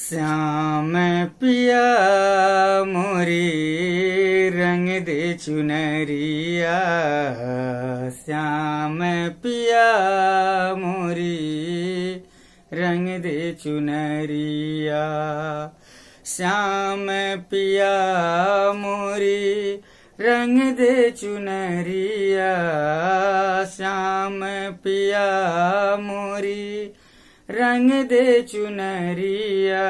श्याम पिया मोरी रंग दे चुनरिया, श्याम पिया मोरी रंग दे चुनरिया, श्याम पिया मोरी रंग दे चुनरिया, श्याम पिया मोरी रंग दे चुनरिया,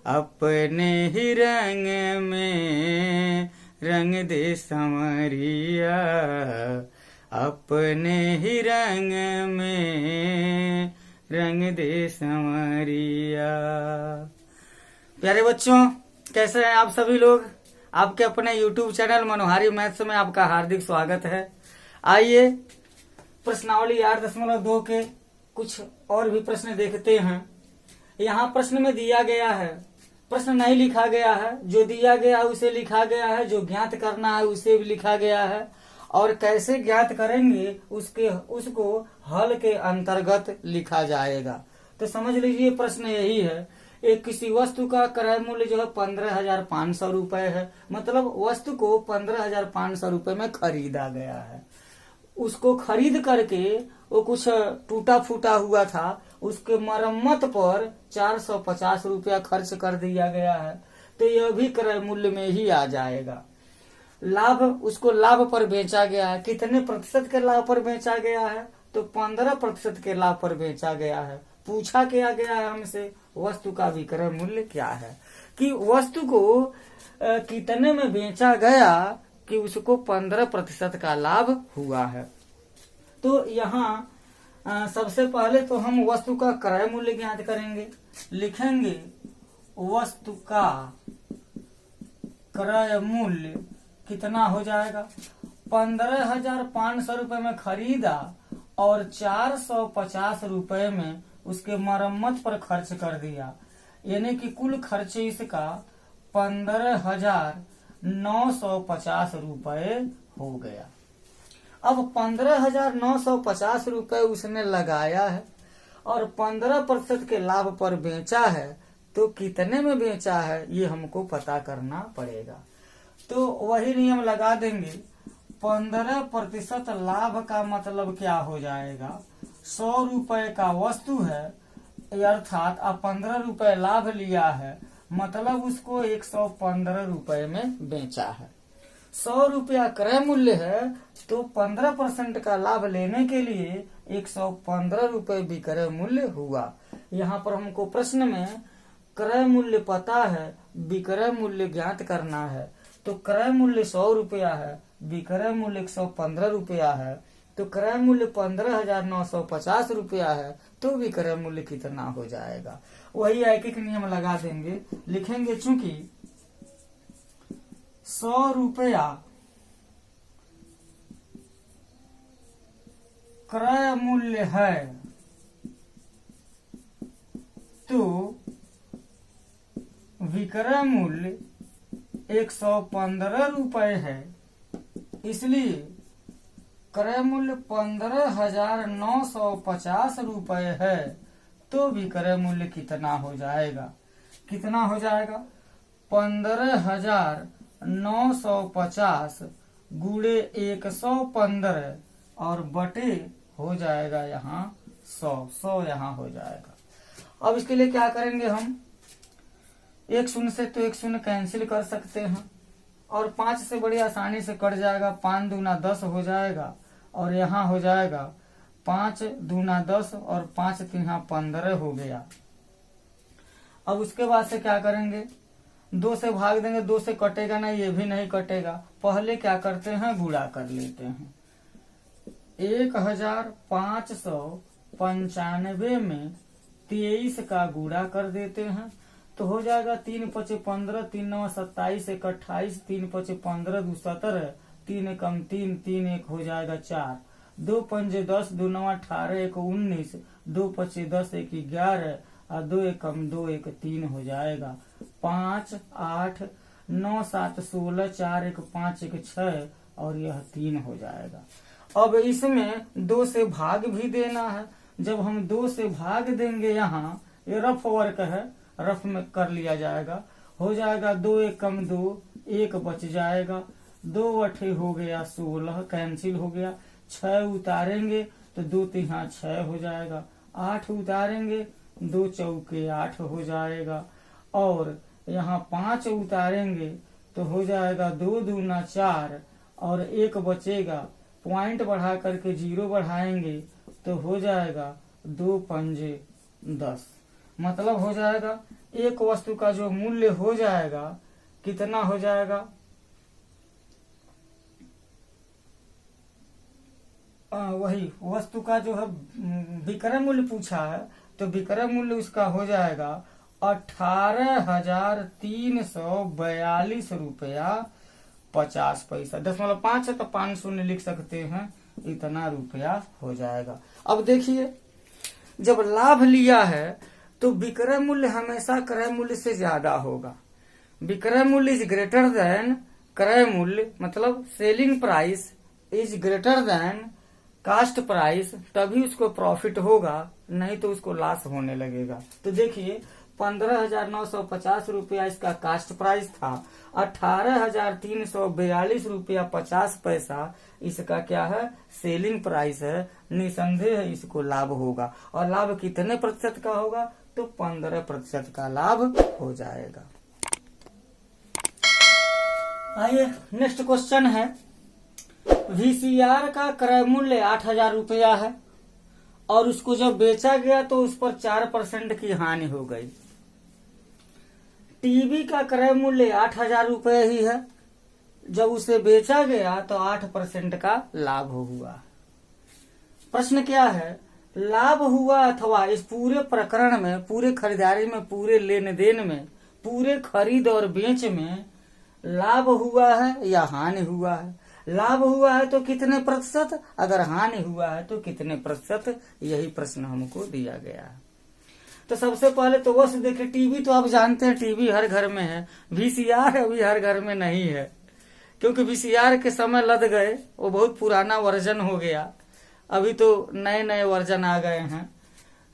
अपने ही रंग में रंग दे संवरिया, अपने ही रंग में रंग दे संवरिया। प्यारे बच्चों, कैसे हैं आप सभी लोग। आपके अपने YouTube चैनल मनोहारी मैथ्स में आपका हार्दिक स्वागत है। आइए प्रश्नावली 8.2 के कुछ और भी प्रश्न देखते हैं। यहाँ प्रश्न में दिया गया है, प्रश्न नहीं लिखा गया है, जो दिया गया उसे लिखा गया है, जो ज्ञात करना है उसे भी लिखा गया है, और कैसे ज्ञात करेंगे उसको हल के अंतर्गत लिखा जाएगा। तो समझ लीजिए प्रश्न यही है, एक किसी वस्तु का क्रय मूल्य जो है 15,500 रुपए है, मतलब वस्तु को 15,500 रुपए में खरीदा गया है। उसको खरीद करके वो कुछ टूटा फूटा हुआ था, उसके मरम्मत पर 450 रुपया खर्च कर दिया गया है, तो यह भी क्रय मूल्य में ही आ जाएगा। लाभ, उसको लाभ पर बेचा गया है, कितने प्रतिशत के लाभ पर बेचा गया है, तो 15% के लाभ पर बेचा गया है। पूछा क्या गया है हमसे, वस्तु का विक्रय मूल्य क्या है, कि वस्तु को कितने में बेचा गया कि उसको 15% का लाभ हुआ है। तो यहाँ सबसे पहले तो हम वस्तु का क्रय मूल्य ज्ञात करेंगे। लिखेंगे वस्तु का क्रय मूल्य कितना हो जाएगा, 15,500 रुपए में खरीदा और 450 रुपए में उसके मरम्मत पर खर्च कर दिया, यानी कि कुल खर्च इसका 15,950 रुपए हो गया। अब 15,950 रुपए उसने लगाया है और 15% के लाभ पर बेचा है, तो कितने में बेचा है ये हमको पता करना पड़ेगा। तो वही नियम लगा देंगे, 15% लाभ का मतलब क्या हो जाएगा, 100 रुपए का वस्तु है, अर्थात 15 रुपए लाभ लिया है, मतलब उसको 115 रुपए में बेचा है। 100 रुपया क्रय मूल्य है, तो 15% का लाभ लेने के लिए 115 रुपए विक्रय मूल्य हुआ। यहाँ पर हमको प्रश्न में क्रय मूल्य पता है, विक्रय मूल्य ज्ञात करना है। तो क्रय मूल्य 100 रुपया है, विक्रय मूल्य 115 रुपया है, तो क्रय मूल्य 15,950 रुपया है, तो विक्रय मूल्य कितना हो जाएगा। वही एक एक नियम लगा देंगे। लिखेंगे चूंकि 100 रुपया क्रय मूल्य है, तो विक्रय मूल्य 115 रुपए है, इसलिए क्रय मूल्य 15,950 रुपए है, तो विक्रय मूल्य कितना हो जाएगा, कितना हो जाएगा, 15,950 गुणे 115 और बटे हो जाएगा यहाँ 100 यहाँ हो जाएगा। अब इसके लिए क्या करेंगे, हम एक शून्य से तो एक शून्य कैंसिल कर सकते हैं, और 5 से बड़ी आसानी से कट जाएगा, 5 दूना 10 हो जाएगा, और यहाँ हो जाएगा 5 दूना 10 और 5 3 15 हो गया। अब उसके बाद से क्या करेंगे, 2 से भाग देंगे, 2 से कटेगा नहीं, ये भी नहीं कटेगा। पहले क्या करते हैं, गुणा कर लेते हैं। 1,595 में 23 का गुणा कर देते हैं, तो हो जाएगा 3 5 15, 3 9 27, 1 28, 3 5 15 2 17, 3 कम 3 3 1 हो जाएगा 4, 2 5 10, 2 9 18, 1 19, 2 5 10, 1 11 और 2 1 कम 2 1 3 हो जाएगा। 5 8 9 7 16, 4 1 5 1 6 और यह 3 हो जाएगा। अब इसमें 2 से भाग भी देना है। जब हम 2 से भाग देंगे, यहाँ ये रफ वर्क है, रफ में कर लिया जाएगा। हो जाएगा 2 एक कम 2, 1 बच जाएगा, 2 अठे हो गया 16, कैंसिल हो गया। 6 उतारेंगे तो 2 तिहा 6 हो जाएगा। 8 उतारेंगे 2 चौके 8 हो जाएगा। और यहाँ 5 उतारेंगे तो हो जाएगा 2 दूना 4 और 1 बचेगा। पॉइंट बढ़ा करके 0 बढ़ाएंगे तो हो जाएगा 2 पंजे 10। मतलब हो जाएगा एक वस्तु का जो मूल्य हो जाएगा कितना हो जाएगा, वही वस्तु का जो है विक्रय मूल्य पूछा है तो विक्रय मूल्य उसका हो जाएगा 18,342 रुपया 50 पैसा। 0.5 है तो 5 शून्य लिख सकते हैं, इतना रुपया हो जाएगा। अब देखिए जब लाभ लिया है तो विक्रय मूल्य हमेशा क्रय मूल्य से ज्यादा होगा। विक्रय मूल्य इज ग्रेटर देन क्रय मूल्य, मतलब selling price is greater than cost price, तभी उसको प्रॉफिट होगा, नहीं तो उसको लॉस होने लगेगा। तो देखिए 15,950 रुपया इसका कास्ट प्राइस था, 18,342 रुपया 50 पैसा इसका क्या है, सेलिंग प्राइस है। निसंदेह इसको लाभ होगा। और लाभ कितने प्रतिशत का होगा, तो 15% का लाभ हो जाएगा। आइए नेक्स्ट क्वेश्चन है, वीसीआर का क्रय मूल्य 8,000 रुपया है और उसको जब बेचा गया तो उस पर 4% की हानि हो गई। टीवी का क्रय मूल्य 8,000 रुपये ही है, जब उसे बेचा गया तो 8% का लाभ हुआ। प्रश्न क्या है, लाभ हुआ अथवा इस पूरे प्रकरण में, पूरे खरीदारी में, पूरे लेन देन में, पूरे खरीद और बेच में लाभ हुआ है या हानि हुआ है। लाभ हुआ है तो कितने प्रतिशत, अगर हानि हुआ है तो कितने प्रतिशत, यही प्रश्न हमको दिया गया है। तो सबसे पहले तो वो देखिए, टीवी तो आप जानते हैं टीवी हर घर में है, वीसीआर अभी हर घर में नहीं है, क्योंकि वीसीआर के समय लद गए, वो बहुत पुराना वर्जन हो गया। अभी तो नए नए वर्जन आ गए हैं।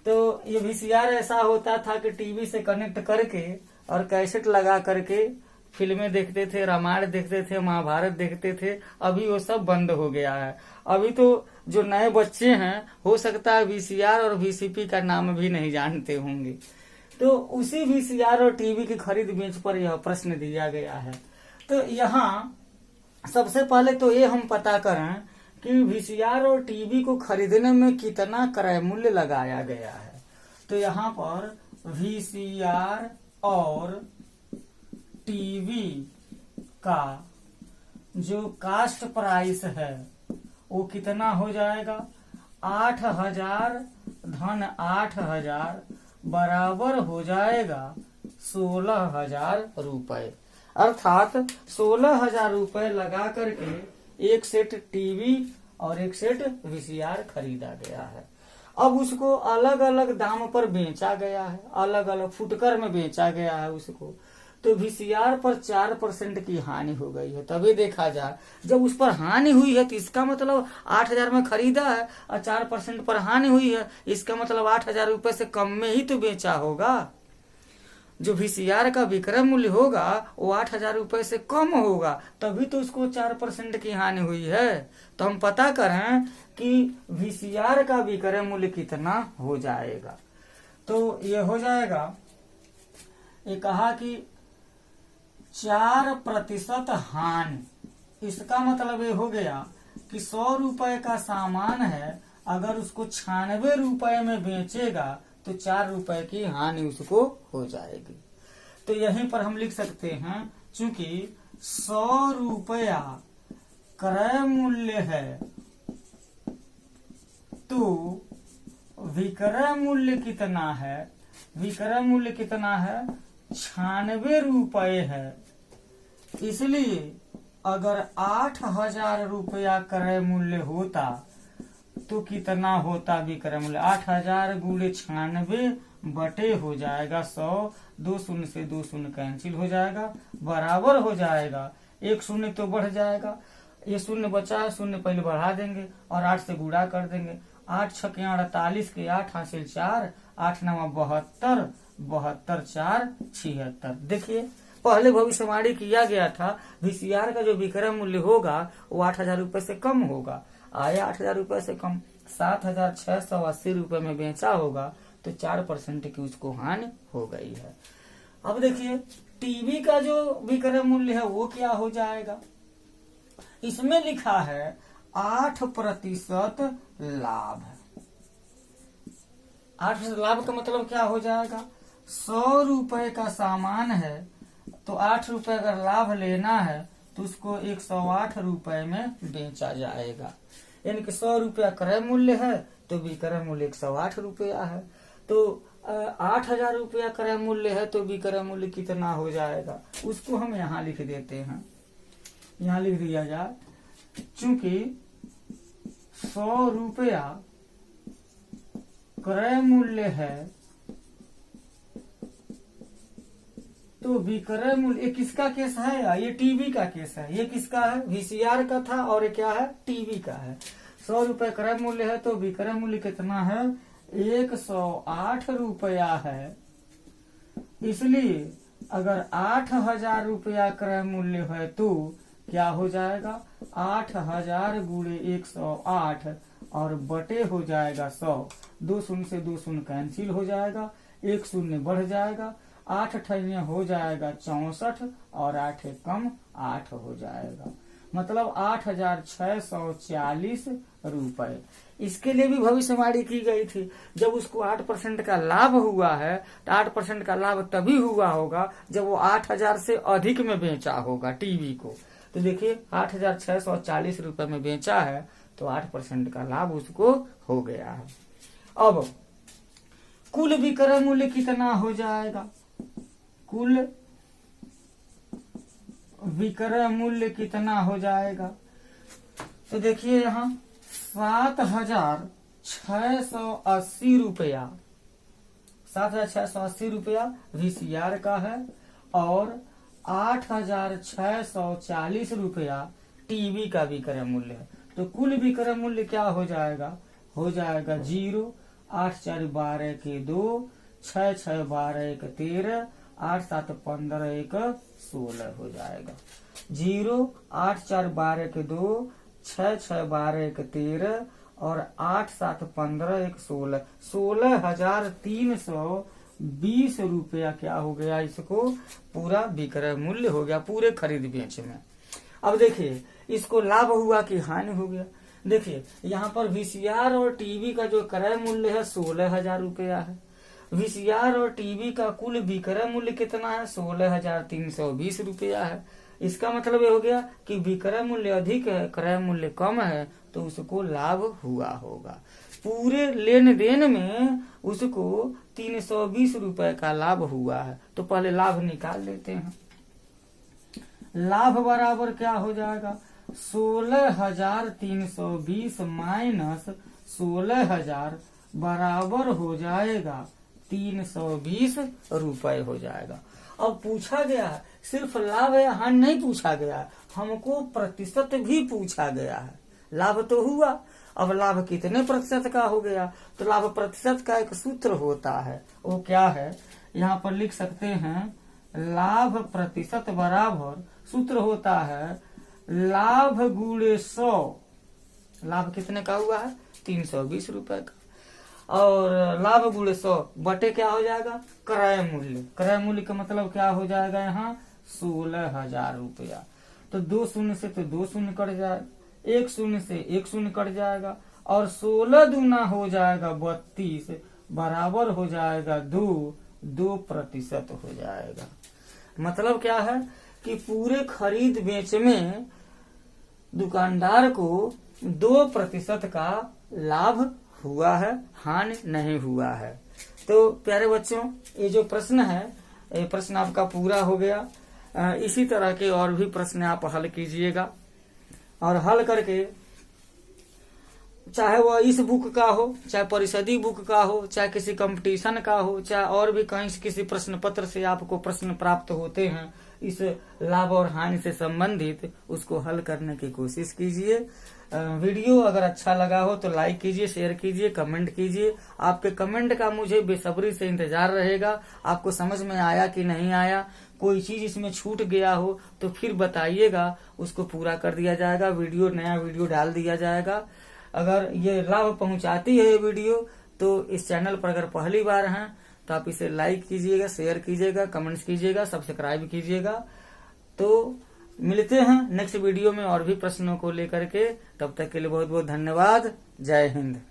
तो ये वीसीआर ऐसा होता था कि टीवी से कनेक्ट करके और कैसेट लगा करके फिल्में देखते थे, रामायण देखते थे, महाभारत देखते थे। अभी वो सब बंद हो गया है। अभी तो जो नए बच्चे हैं, हो सकता है वीसीआर और वीसीपी का नाम भी नहीं जानते होंगे। तो उसी वीसीआर और टीवी की खरीद बेच पर यह प्रश्न दिया गया है। तो यहाँ सबसे पहले तो ये हम पता करें कि वीसीआर और टीवी को खरीदने में कितना क्रय मूल्य लगाया गया है। तो यहाँ पर वीसीआर और टीवी का जो कास्ट प्राइस है वो कितना हो जाएगा, 8,000 धन 8,000 बराबर हो जाएगा 16,000 रुपए। अर्थात 16,000 रुपए लगा करके एक सेट टीवी और एक सेट वीसीआर खरीदा गया है। अब उसको अलग अलग दाम पर बेचा गया है, अलग अलग फुटकर में बेचा गया है उसको। तो वीसीआर पर 4% की हानि हो गई है। तभी देखा जाए, जब उस पर हानि हुई है तो इसका मतलब 8,000 में खरीदा है और 4% पर हानि हुई है, इसका मतलब 8,000 रुपए से कम में ही तो बेचा होगा। जो वीसीआर का विक्रय मूल्य होगा वो 8,000 रुपए से कम होगा, तभी तो उसको 4% की हानि हुई है। तो हम पता करें कि वीसीआर का विक्रय मूल्य कितना हो जाएगा। तो ये हो जाएगा, ये कहा कि 4% हानि। इसका मतलब ये हो गया कि 100 रुपए का सामान है, अगर उसको 96 रुपए में बेचेगा तो 4 रुपए की हानि उसको हो जाएगी। तो यहीं पर हम लिख सकते हैं, चूंकि 100 रुपया क्रय मूल्य है तो विक्रय मूल्य कितना है, विक्रय मूल्य कितना है, 96 रुपए है। इसलिए अगर 8,000 रुपया क्रय मूल्य होता तो कितना होता विक्रय मूल्य, 8,000 गुणे 96 बटे हो जाएगा 100, 2 शून्य से 2 शून्य कैंसिल हो जाएगा, बराबर हो जाएगा 1 शून्य तो बढ़ जाएगा, ये शून्य बचा, शून्य पहले बढ़ा देंगे और 8 से गुणा कर देंगे। 8 छके 48 के 8 हासिल 4, 8 9 72 72 4 76। देखिए पहले भविष्यवाणी किया गया था वीसीआर का जो विक्रय मूल्य होगा वो 8,000 रुपए से कम होगा, आया 8,000 रुपए से कम, 7,680 रुपए में बेचा होगा, तो 4% की उसको हानि हो गई है। अब देखिए टीवी का जो विक्रय मूल्य है वो क्या हो जाएगा, इसमें लिखा है 8% लाभ। 8% लाभ का मतलब क्या हो जाएगा, 100 रुपए का सामान है तो 8 रुपए अगर लाभ लेना है तो उसको 108 रुपए में बेचा जाएगा। यानी कि 100 रुपया क्रय मूल्य है तो विक्रय मूल्य 108 रुपया है। तो 8,000 रुपया क्रय मूल्य है तो विक्रय मूल्य कितना हो जाएगा, उसको हम यहाँ लिख देते हैं। यहाँ लिख दिया जाए, चूंकि 100 रुपया क्रय मूल्य है तो विक्रय मूल्य, ये किसका केस है, ये टीवी का केस है। ये किसका है, वीसीआर का था, और ये क्या है, टीवी का है। 100 रुपए क्रय मूल्य है तो विक्रय मूल्य कितना है, 108 रुपया है। इसलिए अगर 8,000 रुपया क्रय मूल्य है तो क्या हो जाएगा, 8,000 गुणे 108 और बटे हो जाएगा 100। 2 शून्य से 2 शून्य कैंसिल हो जाएगा, 1 शून्य बढ़ जाएगा, 8 अठन्या हो जाएगा 64 और 8 कम 8 हो जाएगा, मतलब 8,640 रुपए। इसके लिए भी भविष्यवाणी की गई थी। जब उसको 8% का लाभ हुआ है तो 8% का लाभ तभी हुआ होगा जब वो 8,000 से अधिक में बेचा होगा टीवी को। तो देखिए 8,640 रुपए में बेचा है तो 8% का लाभ उसको हो गया है। अब कुल विक्रय मूल्य कितना हो जाएगा, कुल विक्रय मूल्य कितना हो जाएगा, तो देखिए यहाँ 7,680 रुपया, 7,680 रुपया वीसीआर का है और 8,640 रुपया टीवी का विक्रय मूल्य है। तो कुल विक्रय मूल्य क्या हो जाएगा, हो जाएगा 0, 8 4 12 के 2, 6 6 12 1 13, 8 7 15 1 16 हो जाएगा। 0, 8 4 12 के 2, 6 6 12 1 13 और 8 7 15 1 16, 16,320 रुपया क्या हो गया, इसको पूरा विक्रय मूल्य हो गया पूरे खरीद बेच में। अब देखिए इसको लाभ हुआ कि हानि हो गया। देखिए यहाँ पर वीसीआर और टीवी का जो क्रय मूल्य है 16,000 रुपया है। वीसीआर और टीवी का कुल विक्रय मूल्य कितना है, 16,320 रुपया है। इसका मतलब ये हो गया कि विक्रय मूल्य अधिक है, क्रय मूल्य कम है, तो उसको लाभ हुआ होगा। पूरे लेन देन में उसको 320 रुपए का लाभ हुआ है। तो पहले लाभ निकाल लेते हैं। लाभ बराबर क्या हो जाएगा, 16,320 माइनस 16,000 बराबर हो जाएगा 320 रुपए हो जाएगा। अब पूछा गया है सिर्फ लाभ या हानि नहीं पूछा गया है, हमको प्रतिशत भी पूछा गया है। लाभ तो हुआ, अब लाभ कितने प्रतिशत का हो गया, तो लाभ प्रतिशत का एक सूत्र होता है, वो क्या है, यहाँ पर लिख सकते हैं, लाभ प्रतिशत बराबर सूत्र होता है लाभ गुणे 100। लाभ कितने का हुआ है, 320 रुपए का, और लाभ गुणे 100 बटे क्या हो जाएगा, क्रय मूल्य। क्रय मूल्य का मतलब क्या हो जाएगा, यहाँ 16,000 रुपया। तो 2 शून्य से तो 2 शून्य कट जाएगा, 1 शून्य से 1 शून्य कट जाएगा, और 16 दूना हो जाएगा 32 बराबर हो जाएगा 2% हो जाएगा। मतलब क्या है कि पूरे खरीद बेच में दुकानदार को 2% का लाभ हुआ है, हानि नहीं हुआ है। तो प्यारे बच्चों, ये जो प्रश्न है, ये प्रश्न आपका पूरा हो गया। इसी तरह के और भी प्रश्न आप हल कीजिएगा, और हल करके चाहे वह इस बुक का हो, चाहे परिषदी बुक का हो, चाहे किसी कंपटीशन का हो, चाहे और भी कहीं से किसी प्रश्न पत्र से आपको प्रश्न प्राप्त होते हैं इस लाभ और हानि से संबंधित, उसको हल करने की कोशिश कीजिए। वीडियो अगर अच्छा लगा हो तो लाइक कीजिए, शेयर कीजिए, कमेंट कीजिए। आपके कमेंट का मुझे बेसब्री से इंतजार रहेगा। आपको समझ में आया कि नहीं आया, कोई चीज इसमें छूट गया हो तो फिर बताइएगा, उसको पूरा कर दिया जाएगा। नया वीडियो डाल दिया जाएगा। अगर ये लाभ पहुंचाती है ये वीडियो तो इस चैनल पर अगर पहली बार हैं तो आप इसे लाइक कीजिएगा, शेयर कीजिएगा, कमेंट्स कीजिएगा, सब्सक्राइब कीजिएगा। तो मिलते हैं नेक्स्ट वीडियो में और भी प्रश्नों को लेकर के। तब तक के लिए बहुत बहुत धन्यवाद। जय हिंद।